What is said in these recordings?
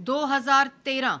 2013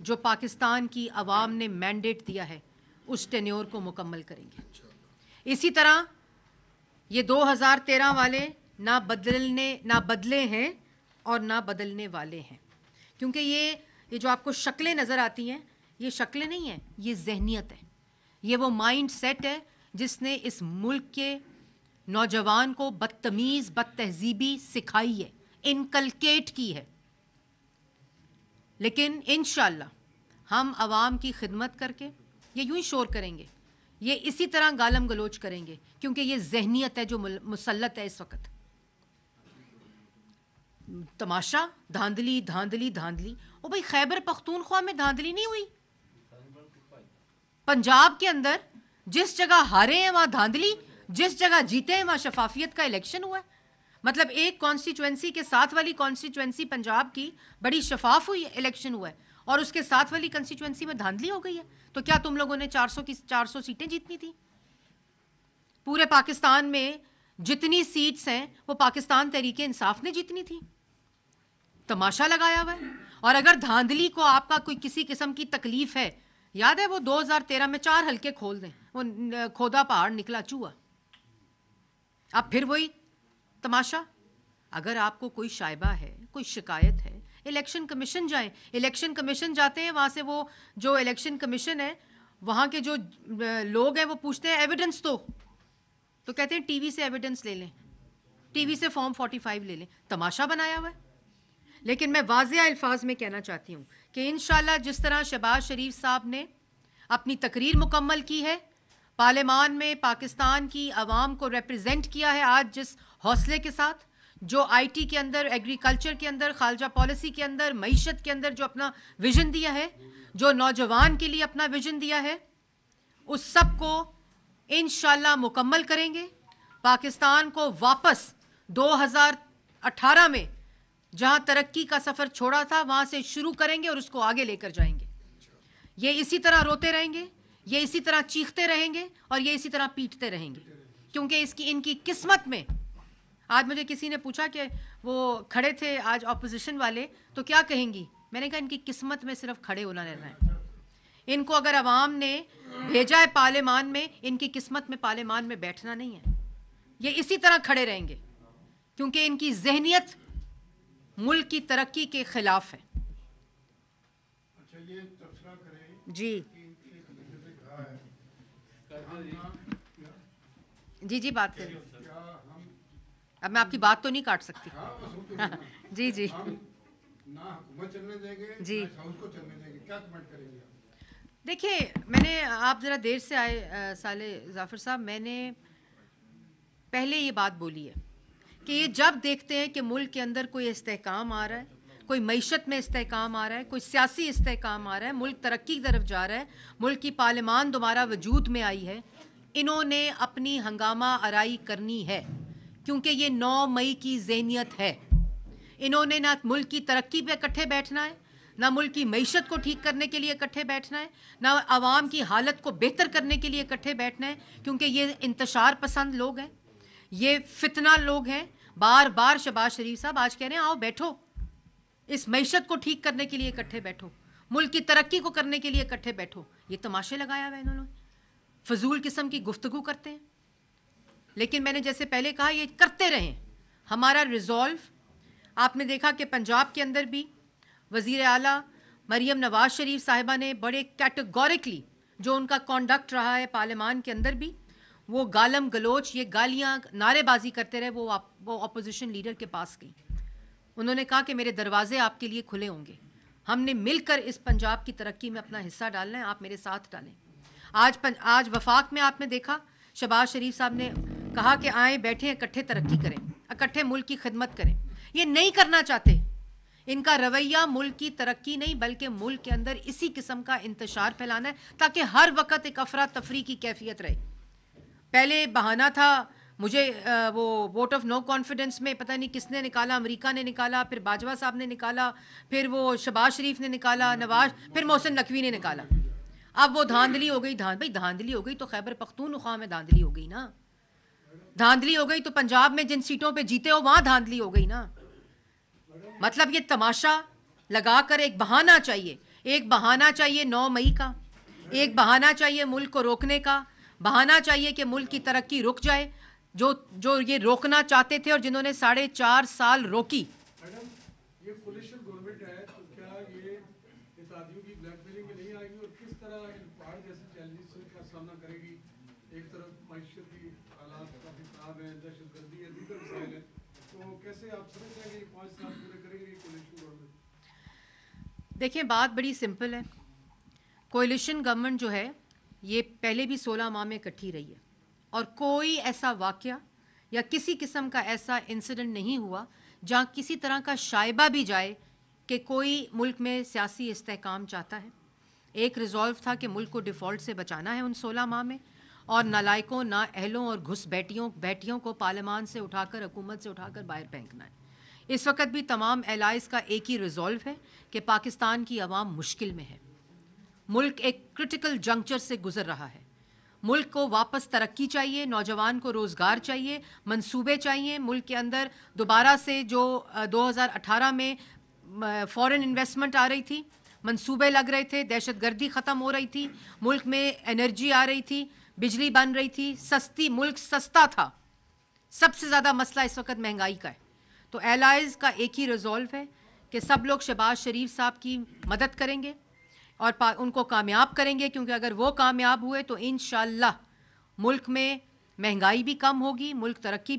جو پاکستان کی عوام نے مینڈیٹ دیا ہے اس ٹینیور کو مکمل کریں گے. اسی طرح یہ 2013 والے نہ بدلے ہیں اور نہ بدلنے والے ہیں, کیونکہ یہ جو آپ کو شکلیں نظر آتی ہیں یہ شکلیں نہیں ہیں, یہ ذہنیت ہے, یہ وہ مائنڈ سیٹ ہے جس نے اس ملک کے نوجوان کو بدتمیز بد تہذیبی سکھائی ہے, انکلکیٹ کی ہے. لیکن انشاءاللہ ہم عوام کی خدمت کر کے یہ یوں ہی شور کریں گے, یہ اسی طرح گالم گلوچ کریں گے, کیونکہ یہ ذہنیت ہے جو مسلط ہے اس وقت. تماشا دھاندلی دھاندلی دھاندلی, او بھائی خیبر پختونخوا میں دھاندلی نہیں ہوئی؟ پنجاب کے اندر جس جگہ ہارے ہیں وہاں دھاندلی, جس جگہ جیتے ہیں وہاں شفافیت کا الیکشن ہوا ہے. مطلب ایک کانسٹیچوئنسی کے ساتھ والی کانسٹیچوئنسی پنجاب کی بڑی شفاف ہوئی ہے, الیکشن ہوا ہے, اور اس کے ساتھ والی کنسٹیچوئنسی میں دھاندلی ہو گئی ہے. تو کیا تم لوگوں نے 400 سیٹیں جیتنی تھی؟ پورے پاکستان میں جتنی سیٹس ہیں وہ پاکستان تحریک انصاف نے جیتنی تھی. تماشا لگایا ہوا ہے. اور اگر دھاندلی کو آپ کا کوئی کسی قسم کی تکلیف ہے, یاد ہے وہ 2013 میں 4 حلقے کھول دیں, وہ کھودا پہاڑ نکلا چوہا. اب پھر وہی تماشا. اگر آپ کو کوئی شائبہ ہے, کوئی شکایت ہے, الیکشن کمیشن جائیں. الیکشن کمیشن جاتے ہیں, وہاں سے وہ جو الیکشن کمیشن ہے وہاں کے جو لوگ ہیں وہ پوچھتے ہیں ایویڈنس تو کہتے ہیں ٹی وی سے ایویڈنس لے لیں, ٹی وی سے فارم 45 لے لیں. تماشا بنایا ہوا ہے. لیکن میں واضح الفاظ میں کہنا چاہتی ہوں کہ انشاءاللہ جس طرح شہباز شریف صاحب نے اپنی تقریر مکمل کی ہے, پارلیمان میں پاکستان کی عوام کو ریپرزینٹ کیا ہے آج جس حوصلے کے ساتھ, جو آئی ٹی کے اندر, ایگریکلچر کے اندر, خارجہ پالیسی کے اندر, معیشت کے اندر جو اپنا ویژن دیا ہے, جو نوجوان کے لیے اپنا ویژن دیا ہے, اس سب کو انشاءاللہ مکمل کریں گے. پاکستان کو واپس 2018 میں جہاں ترقی کا سفر چھوڑا تھا وہاں سے شروع کریں گے اور اس کو آگے لے کر جائیں گے. یہ اسی طرح روتے رہیں گے, یہ اسی طرح چیختے رہیں گے, اور یہ اسی طرح پیٹتے رہیں گے, کیونکہ ان کی قسمت میں. آج مجھے کسی نے پوچھا کہ وہ کھڑے تھے آج اپوزیشن والے, تو کیا کہیں گی؟ میں نے کہا ان کی قسمت میں صرف کھڑے ہونا رہنا ہے. ان کو اگر عوام نے بھیجا ہے پارلیمان میں, ان کی قسمت میں پارلیمان میں بیٹھنا نہیں ہے. یہ اسی طرح کھڑے رہیں گے, کیونکہ ان کی ذہنیت ملک کی ترقی کے خلاف ہے. جی جی جی بات کریں. اب میں آپ کی بات تو نہیں کاٹ سکتی. جی جی جی دیکھیے, میں نے, آپ ذرا دیر سے آئے صالح ظافر صاحب, میں نے پہلے یہ بات بولی ہے کہ یہ جب دیکھتے ہیں کہ ملک کے اندر کوئی استحکام آ رہا ہے, کوئی معیشت میں استحکام آ رہا ہے, کوئی سیاسی استحکام آ رہا ہے, ملک ترقی کی طرف جا رہا ہے, ملک کی پارلیمان دوبارہ وجود میں آئی ہے, انہوں نے اپنی ہنگامہ آرائی کرنی ہے, کیونکہ یہ 9 مئی کی ذہنیت ہے. انہوں نے نہ ملک کی ترقی پہ اکٹھے بیٹھنا ہے, نہ ملک کی معیشت کو ٹھیک کرنے کے لیے اکٹھے بیٹھنا ہے, نہ عوام کی حالت کو بہتر کرنے کے لیے اکٹھے بیٹھنا ہے, کیونکہ یہ انتشار پسند لوگ ہیں, یہ فتنہ لوگ ہیں. بار بار شہباز شریف صاحب آج کہہ رہے ہیں آؤ بیٹھو, اس معیشت کو ٹھیک کرنے کے لیے اکٹھے بیٹھو, ملک کی ترقی کو کرنے کے لیے اکٹھے بیٹھو. یہ تماشے لگایا ہوا ہے انہوں نے, فضول قسم کی گفتگو کرتے ہیں. لیکن میں نے جیسے پہلے کہا, یہ کرتے رہیں. ہمارا ریزولو, آپ نے دیکھا کہ پنجاب کے اندر بھی وزیر اعلیٰ مریم نواز شریف صاحبہ نے بڑے کیٹیگورکلی جو ان کا کانڈکٹ رہا ہے پارلیمان کے اندر بھی, وہ گالم گلوچ, یہ گالیاں, نعرے بازی کرتے رہے. وہ اپوزیشن لیڈر کے پاس گئی, انہوں نے کہا کہ میرے دروازے آپ کے لیے کھلے ہوں گے, ہم نے مل کر اس پنجاب کی ترقی میں اپنا حصہ ڈالنا ہے, آپ میرے ساتھ ڈالیں. آج وفاق میں آپ نے دیکھا شہباز شریف صاحب نے کہا کہ آئیں بیٹھیں, اکٹھے ترقی کریں, اکٹھے ملک کی خدمت کریں. یہ نہیں کرنا چاہتے. ان کا رویہ ملک کی ترقی نہیں بلکہ ملک کے اندر اسی قسم کا انتشار پھیلانا ہے, تاکہ ہر وقت ایک افراتفری کی کیفیت رہے. پہلے بہانہ تھا مجھے وہ ووٹ آف نو کانفیڈنس میں پتہ نہیں کس نے نکالا, امریکہ نے نکالا, پھر باجوہ صاحب نے نکالا, پھر وہ شہباز شریف نے نکالا, نواز, پھر محسن نقوی نے نکالا. اب وہ دھاندلی ہو گئی. بھائی دھاندلی ہو گئی تو خیبر پختونخوا میں دھاندلی ہو گئی نا, دھاندلی ہو گئی تو پنجاب میں جن سیٹوں پہ جیتے ہو وہاں دھاندلی ہو گئی نا. مطلب یہ تماشا لگا کر ایک بہانہ چاہیے, ایک بہانہ چاہیے 9 مئی کا, ایک بہانہ چاہیے ملک کو روکنے کا, بہانہ چاہیے کہ ملک کی ترقی رک جائے, جو یہ روکنا چاہتے تھے اور جنہوں نے 4.5 سال روکی. میڈم, یہ کولیشن گورنمنٹ ہے تو کیا یہ اتحادیوں کی بلیک میلنگ میں نہیں آئے گی, اور کس طرح ان پہاڑ جیسے چیلنجز کا سامنا کرے گی؟ ایک طرف معیشت کی حالات کافی خراب ہیں, دہشت گردی ہے, دیگر مسائل ہیں, تو کیسے آپ سمجھتے ہیں کہ یہ 5 سال پورے کرے گی کولیشن گورنمنٹ؟ دیکھیں بات بڑی سمپل ہے. کولیشن گورنمنٹ جو ہے یہ پہلے بھی 16 ماہ میں اکٹھی رہی ہے, اور کوئی ایسا واقعہ یا کسی قسم کا ایسا انسیڈنٹ نہیں ہوا جہاں کسی طرح کا شائبہ بھی جائے کہ کوئی ملک میں سیاسی استحکام چاہتا ہے. ایک ریزولو تھا کہ ملک کو ڈیفالٹ سے بچانا ہے ان 16 ماہ میں, اور نالائکوں, نااہلوں اور گھس بیٹیوں کو پارلیمان سے اٹھا کر, حکومت سے اٹھا کر باہر پھینکنا ہے. اس وقت بھی تمام ایلائز کا ایک ہی ریزولو ہے کہ پاکستان کی عوام مشکل میں ہے. ملک ایک کرٹیکل جنکچر سے گزر رہا ہے. ملک کو واپس ترقی چاہیے, نوجوان کو روزگار چاہیے, منصوبے چاہیے. ملک کے اندر دوبارہ سے جو 2018 میں فورن انویسٹمنٹ آ رہی تھی, منصوبے لگ رہے تھے, دہشت گردی ختم ہو رہی تھی, ملک میں انرجی آ رہی تھی, بجلی بن رہی تھی, سستی, ملک سستا تھا. سب سے زیادہ مسئلہ اس وقت مہنگائی کا ہے. تو ایلائز کا ایک ہی ریزولو ہے کہ سب لوگ شہباز شریف صاحب کی مدد کریں گے اور ان کو کامیاب کریں گے, کیونکہ اگر وہ کامیاب ہوئے تو انشاءاللہ ملک میں مہنگائی بھی کم ہوگی, ملک ترقی